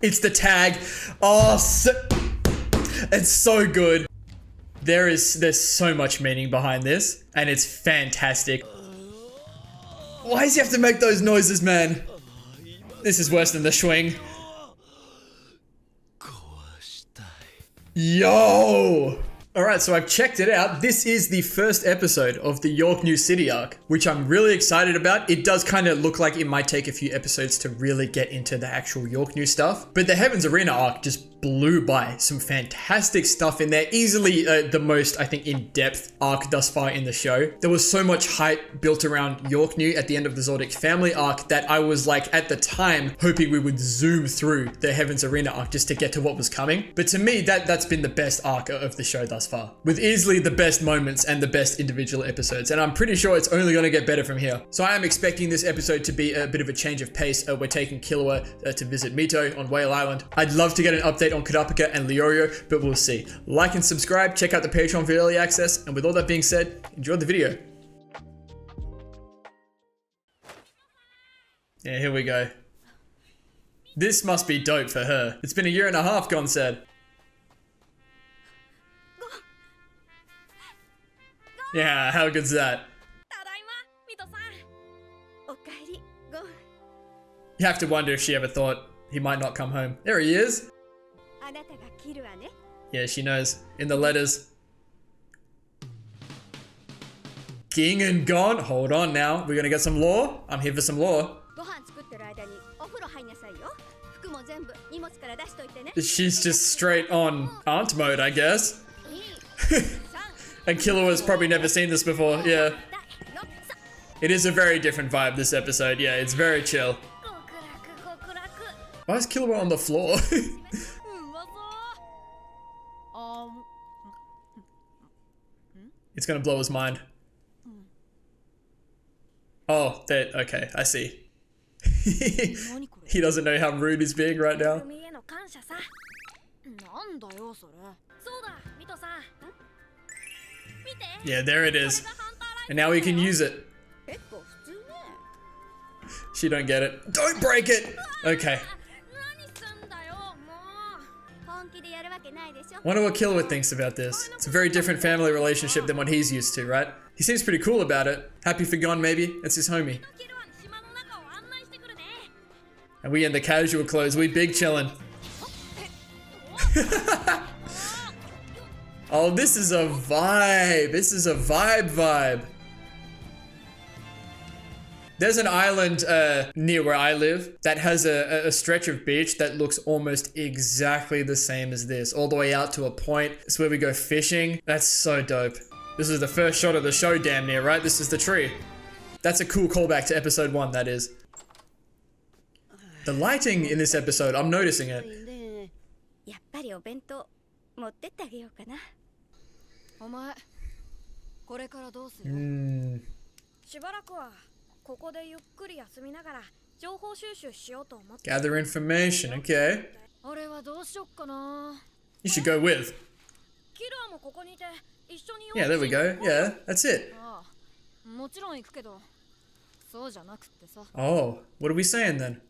It's the tag. Oh, it's so good. There's so much meaning behind this, and it's fantastic. Why does he have to make those noises, man? This is worse than the swing. Yo! Alright, so I've checked it out. This is the first episode of the York New City arc, which I'm really excited about. It does kind of look like it might take a few episodes to really get into the actual York New stuff. But the Heavens Arena arc just blew by. Some fantastic stuff in there. Easily the most, I think, in-depth arc thus far in the show. There was so much hype built around York New at the end of the Zodiac family arc that I was like, at the time, hoping we would zoom through the Heavens Arena arc just to get to what was coming. But to me, that's been the best arc of the show thus far, with easily the best moments and the best individual episodes, and I'm pretty sure it's only going to get better from here. So I am expecting this episode to be a bit of a change of pace. We're taking Killua to visit Mito on Whale Island. I'd love to get an update on Kurapika and Leorio, but we'll see. Like and subscribe, check out the Patreon for early access, and with all that being said, enjoy the video. Yeah, here we go. This must be dope for her. It's been a year and a half, Gon said. Yeah, how good's that? You have to wonder if she ever thought he might not come home. There he is. Yeah, she knows. In the letters. Ging and Gon. Hold on now. We're gonna get some lore. I'm here for some lore. She's just straight on aunt mode, I guess. And Killua's probably never seen this before, yeah. It is a very different vibe this episode, yeah, it's very chill. Why is Killua on the floor? It's gonna blow his mind. Oh, that, okay, I see. He doesn't know how rude he's being right now. Yeah, there it is. And now we can use it. She don't get it. Don't break it! Okay. Wonder what Killua thinks about this. It's a very different family relationship than what he's used to, right? He seems pretty cool about it. Happy for Gon, maybe? It's his homie. And we in the casual clothes, we big chillin'. Oh, this is a vibe. This is a vibe. There's an island near where I live that has a stretch of beach that looks almost exactly the same as this, all the way out to a point. It's where we go fishing. That's so dope. This is the first shot of the show, damn near, right? This is the tree. That's a cool callback to episode 1, that is. The lighting in this episode, I'm noticing it. Gather information, okay. You should go with. Yeah, there we go. Yeah, that's it. Oh, what are we saying then?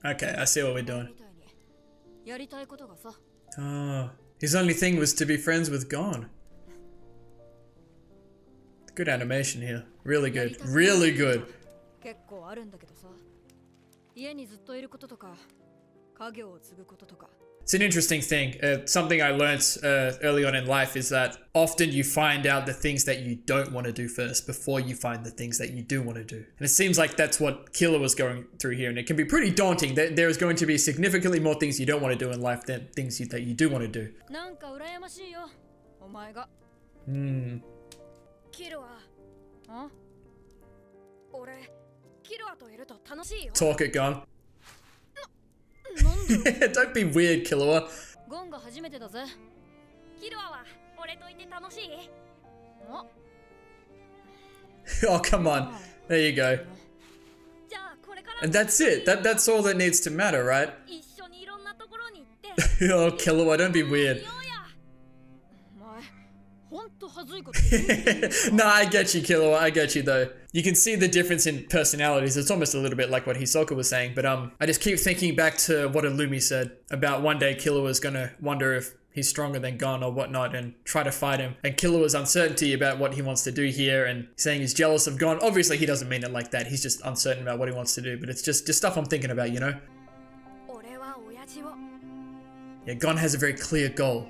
Okay, I see what we're doing. Oh, his only thing was to be friends with Gon. Good animation here. Really good. Really good. It's an interesting thing. Something I learned early on in life is that often you find out the things that you don't want to do first before you find the things that you do want to do. And it seems like that's what Killua was going through here, and it can be pretty daunting. There is going to be significantly more things you don't want to do in life than things that you do want to do. Talk it, Gon. Don't be weird, Killua. Oh, come on. There you go. And that's it. That's all that needs to matter, right? Oh, Killua, don't be weird. Nah, I get you, Killua. I get you, though. You can see the difference in personalities. It's almost a little bit like what Hisoka was saying. But I just keep thinking back to what Illumi said about one day Killua's gonna wonder if he's stronger than Gon or whatnot and try to fight him. And Killua's uncertainty about what he wants to do here and saying he's jealous of Gon. Obviously, he doesn't mean it like that. He's just uncertain about what he wants to do. But it's just stuff I'm thinking about, you know? Yeah, Gon has a very clear goal.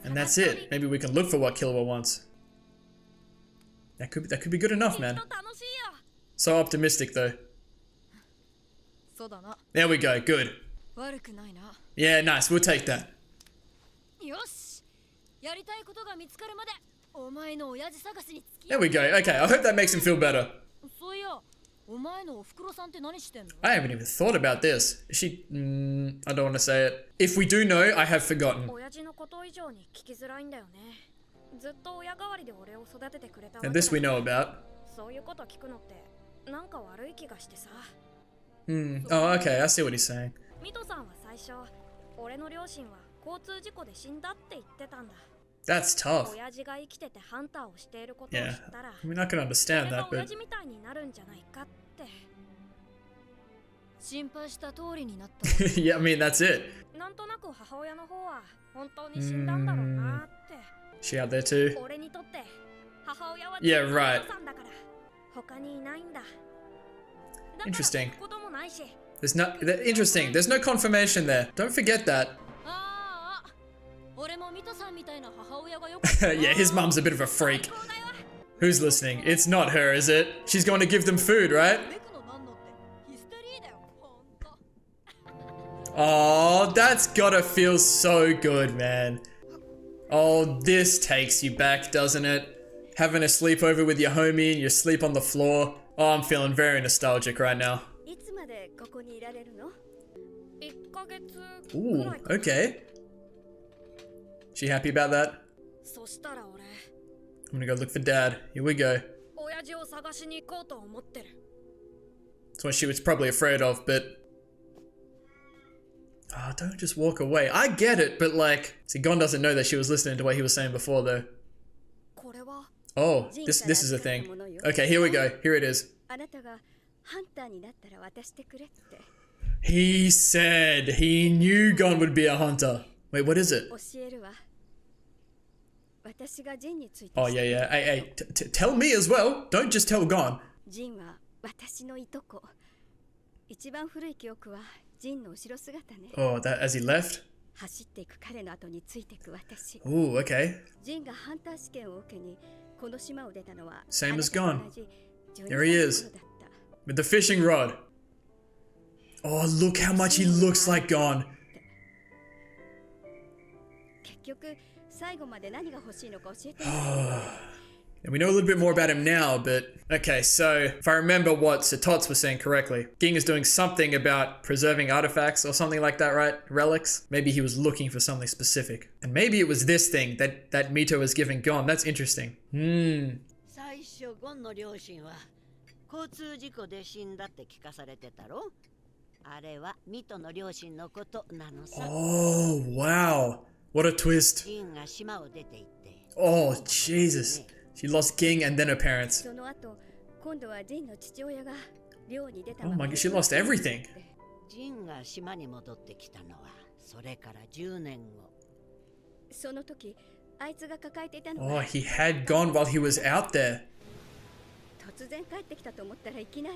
And that's it. Maybe we can look for what Killua wants. That could be good enough, man. So optimistic, though. There we go. Good. Yeah, nice. We'll take that. There we go. Okay, I hope that makes him feel better. I haven't even thought about this. Is she... I don't want to say it. If we do know, I have forgotten. And this we know about. Oh, okay. I see what he's saying. That's tough. Yeah, I mean, I can understand that, but... yeah, I mean, that's it. She out there too? Yeah, right. Interesting. Interesting. There's no confirmation there. Don't forget that. Yeah, his mum's a bit of a freak. Who's listening? It's not her, is it? She's going to give them food, right? Oh, that's gotta feel so good, man. Oh, this takes you back, doesn't it? Having a sleepover with your homie and you sleep on the floor. Oh, I'm feeling very nostalgic right now. Ooh, okay. She happy about that? I'm gonna go look for Dad. Here we go. That's what she was probably afraid of, but... Oh, don't just walk away. I get it, but like... See, Gon doesn't know that she was listening to what he was saying before, though. Oh, this is a thing. Okay, here we go. Here it is. He said he knew Gon would be a hunter. Wait, what is it? Oh, yeah. Hey, tell me as well. Don't just tell Gon. Oh, that as he left? Ooh, okay. Same as Gon. There he is. With the fishing rod. Oh, look how much he looks like Gon. And we know a little bit more about him now, but... Okay, so if I remember what Satots was saying correctly, Ging is doing something about preserving artifacts or something like that, right? Relics? Maybe he was looking for something specific. And maybe it was this thing that Mito was giving Gon. That's interesting. Oh, wow. What a twist. Oh, Jesus. She lost Ging and then her parents. Oh my god, she lost everything. Oh, he had gone while he was out there.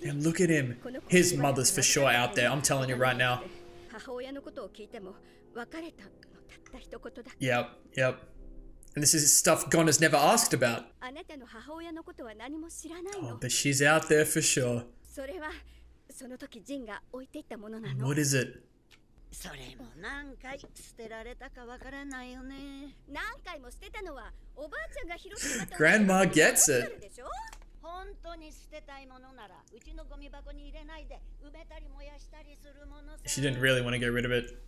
And look at him. His mother's for sure out there, I'm telling you right now. Yep. And this is stuff Gon has never asked about. Oh, but she's out there for sure. What is it? Grandma gets it. She didn't really want to get rid of it.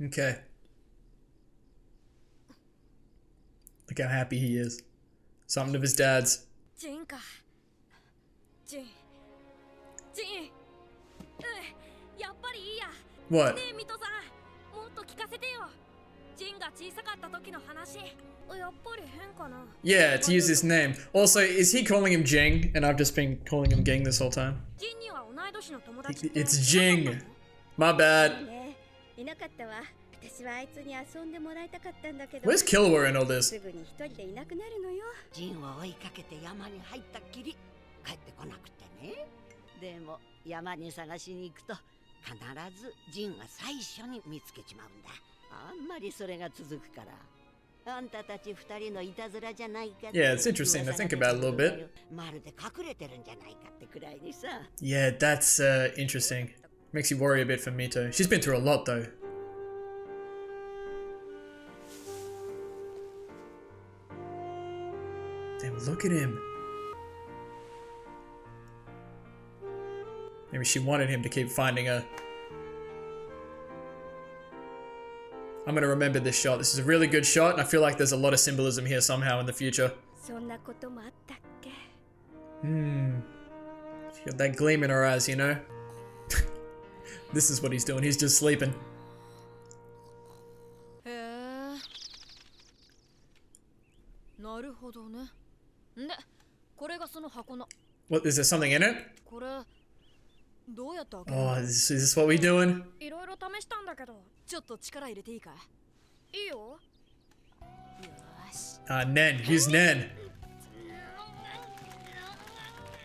Okay. Look how happy he is. Something of his dad's. What? Yeah, to use his name. Also, is he calling him Jing? And I've just been calling him Ging this whole time. It's Jing. My bad. Where's Killua in all this? Yeah, it's interesting to think about a little bit. Yeah, that's interesting. Makes you worry a bit for Mito. She's been through a lot though. Damn, look at him. Maybe she wanted him to keep finding her. I'm gonna remember this shot. This is a really good shot, and I feel like there's a lot of symbolism here somehow in the future. She got that gleam in her eyes, you know? This is what he's doing. He's just sleeping. What, is there something in it? Oh, is this what we doing? Nen. Who's Nen?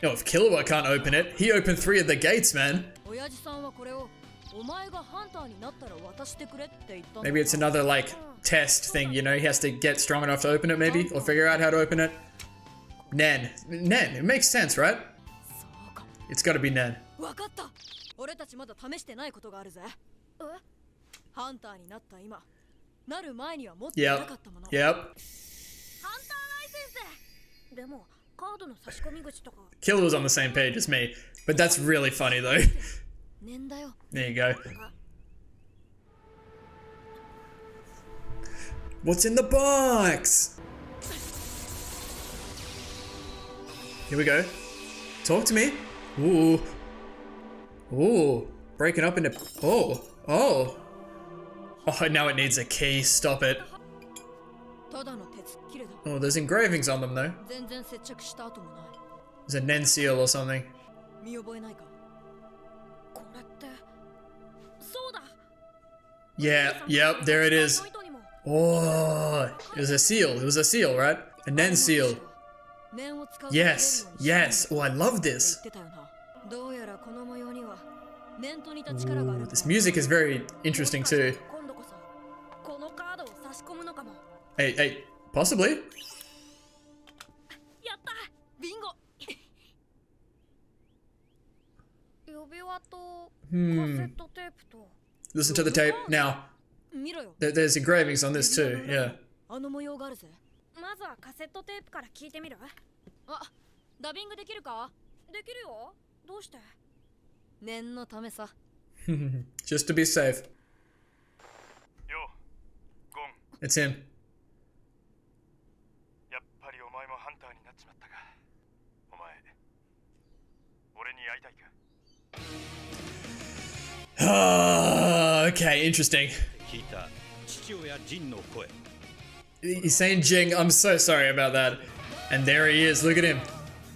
Yo, if Killua can't open it, he opened 3 of the gates, man. Maybe it's another, like, test thing, you know? He has to get strong enough to open it, maybe? Or figure out how to open it. Nen. Nen. It makes sense, right? It's gotta be Nen. Yep. Yep. Killer was on the same page as me, but that's really funny though. There you go. What's in the box? Here we go. Talk to me. Ooh. Ooh. Breaking up into... Oh. Oh. Oh, now it needs a key. Stop it. Oh, there's engravings on them though. There's a Nen seal or something. Yeah, yep, there it is. Oh, it was a seal. It was a seal, right? A Nen seal. Yes, yes. Oh, I love this. Ooh, this music is very interesting too. Hey, possibly. Listen to the tape now. There's engravings on this too, yeah. Just to be safe. It's him. Okay, interesting. He's saying Jing. I'm so sorry about that. And there he is. Look at him.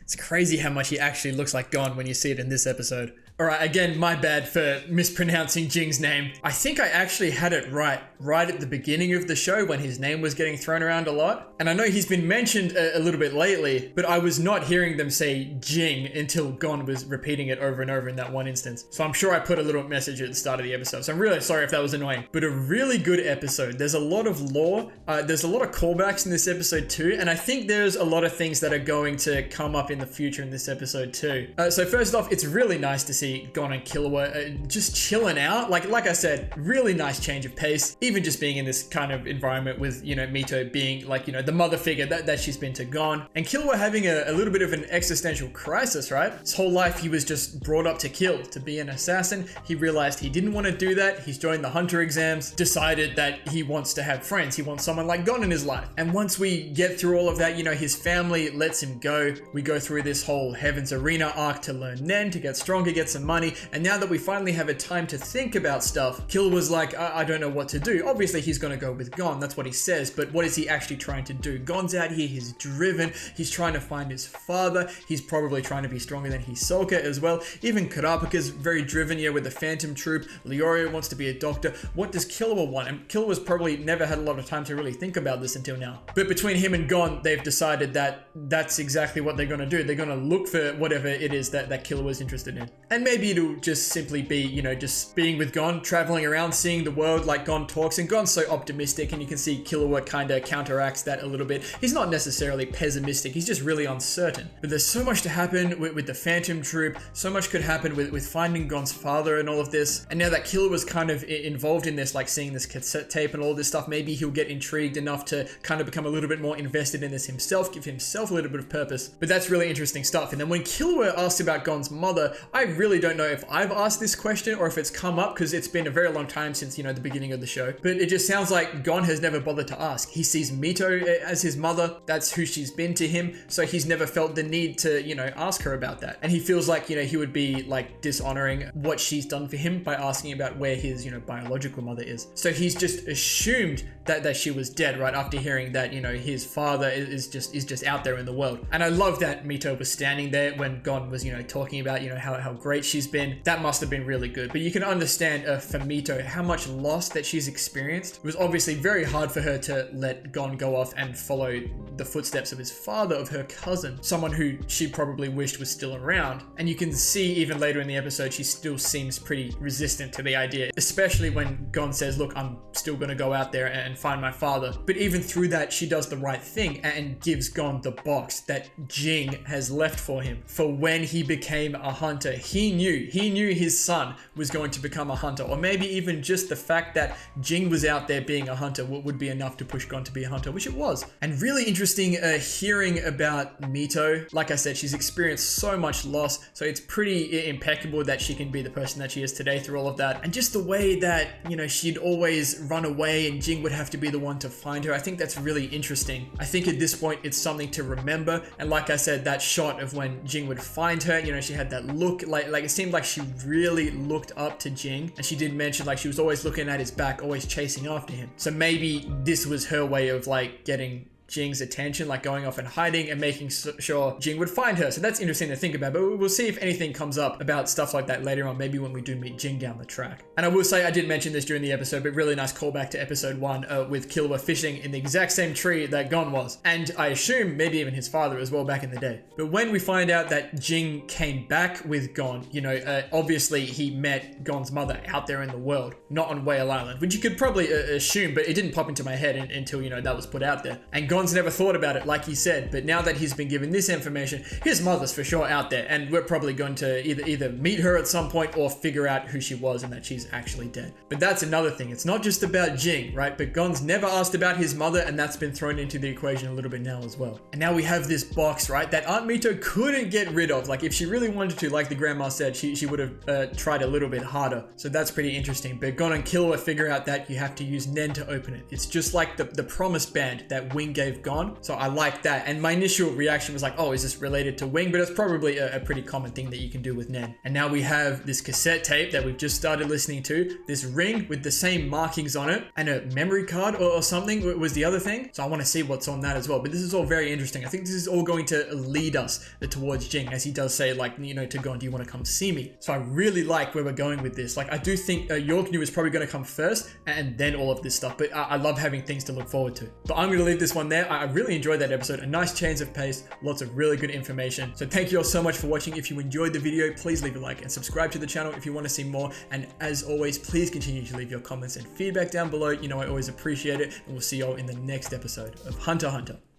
It's crazy how much he actually looks like Gon when you see it in this episode. Alright, again, my bad for mispronouncing Jing's name. I think I actually had it right at the beginning of the show when his name was getting thrown around a lot. And I know he's been mentioned a little bit lately, but I was not hearing them say Jing until Gon was repeating it over and over in that one instance. So I'm sure I put a little message at the start of the episode. So I'm really sorry if that was annoying, but a really good episode. There's a lot of lore. There's a lot of callbacks in this episode too. And I think there's a lot of things that are going to come up in the future in this episode too. So first off, it's really nice to see Gon and Killua just chilling out. Like I said, really nice change of pace. Even just being in this kind of environment with, you know, Mito being like, you know, the mother figure that she's been to Gon. And Killua having a little bit of an existential crisis, right? His whole life he was just brought up to kill, to be an assassin. He realized he didn't want to do that. He's joined the hunter exams, decided that he wants to have friends. He wants someone like Gon in his life. And once we get through all of that, you know, his family lets him go. We go through this whole Heaven's Arena arc to learn Nen, to get stronger, get some some money. And now that we finally have a time to think about stuff, Killer was like, I don't know what to do. Obviously, he's going to go with Gon. That's what he says. But what is he actually trying to do? Gon's out here. He's driven. He's trying to find his father. He's probably trying to be stronger than Hisoka as well. Even Kurapika's very driven here with the Phantom Troop. Leorio wants to be a doctor. What does Killua want? And Killua's probably never had a lot of time to really think about this until now. But between him and Gon, they've decided that that's exactly what they're going to do. They're going to look for whatever it is that Killua's interested in. And maybe it'll just simply be, you know, just being with Gon, traveling around, seeing the world like Gon talks. And Gon's so optimistic, and you can see Killua kind of counteracts that a little bit. He's not necessarily pessimistic. He's just really uncertain. But there's so much to happen with the Phantom Troop. So much could happen with finding Gon's father and all of this. And now that Killua's kind of involved in this, like seeing this cassette tape and all this stuff, maybe he'll get intrigued enough to kind of become a little bit more invested in this himself, give himself a little bit of purpose. But that's really interesting stuff. And then when Killua asked about Gon's mother, I really don't know if I've asked this question or if it's come up, because it's been a very long time since, you know, the beginning of the show. But it just sounds like Gon has never bothered to ask. He sees Mito as his mother. That's who she's been to him. So he's never felt the need to, you know, ask her about that. And he feels like, you know, he would be like dishonoring what she's done for him by asking about where his, you know, biological mother is. So he's just assumed that she was dead right after hearing that, you know, his father is just out there in the world. And I love that Mito was standing there when Gon was, you know, talking about, you know, how great she's been. That must have been really good. But you can understand for Mito how much loss that she's experienced. It was obviously very hard for her to let Gon go off and follow the footsteps of his father, of her cousin, someone who she probably wished was still around. And you can see even later in the episode, she still seems pretty resistant to the idea, especially when Gon says, look, I'm still going to go out there and find my father. But even through that, she does the right thing and gives Gon the box that Jing has left for him. For when he became a hunter, he knew his son was going to become a hunter, or maybe even just the fact that Jing was out there being a hunter would be enough to push Gon to be a hunter, which it was. And really interesting hearing about Mito. Like I said, she's experienced so much loss, so it's pretty impeccable that she can be the person that she is today through all of that. And just the way that, you know, she'd always run away and Jing would have to be the one to find her, I think that's really interesting. I think at this point it's something to remember. And like I said, that shot of when Jing would find her, you know, she had that look, like it seemed like she really looked up to Jing. And she did mention like she was always looking at his back, always chasing after him. So maybe this was her way of like getting Jing's attention, like going off and hiding and making sure Jing would find her. So that's interesting to think about, but we'll see if anything comes up about stuff like that later on, maybe when we do meet Jing down the track. And I will say, I did mention this during the episode, but really nice callback to episode 1 with Killua fishing in the exact same tree that Gon was. And I assume maybe even his father as well back in the day. But when we find out that Jing came back with Gon, you know, obviously he met Gon's mother out there in the world, not on Whale Island, which you could probably assume, but it didn't pop into my head until, you know, that was put out there. And Gon's never thought about it, like he said, but now that he's been given this information, his mother's for sure out there, and we're probably going to either meet her at some point or figure out who she was and that she's actually dead. But that's another thing. It's not just about Jing, right? But Gon's never asked about his mother, and that's been thrown into the equation a little bit now as well. And now we have this box, right, that Aunt Mito couldn't get rid of. Like if she really wanted to, like the grandma said, she would have tried a little bit harder. So that's pretty interesting. But Gon and Killua figure out that you have to use Nen to open it. It's just like the promise band that Wing gave Gon. So I like that. And my initial reaction was like, oh, is this related to Wing? But it's probably a pretty common thing that you can do with Nen. And now we have this cassette tape that we've just started listening to, this ring with the same markings on it, and a memory card or something was the other thing. So I want to see what's on that as well. But this is all very interesting. I think this is all going to lead us towards Jing, as he does say, like, you know, to Gon, do you want to come see me? So I really like where we're going with this. Like, I do think York New is probably going to come first and then all of this stuff. But I love having things to look forward to. But I'm going to leave this one there. I really enjoyed that episode. A nice change of pace, lots of really good information. So thank you all so much for watching. If you enjoyed the video, please leave a like and subscribe to the channel if you want to see more. And as always, please continue to leave your comments and feedback down below. You know, I always appreciate it. And we'll see you all in the next episode of Hunter x Hunter.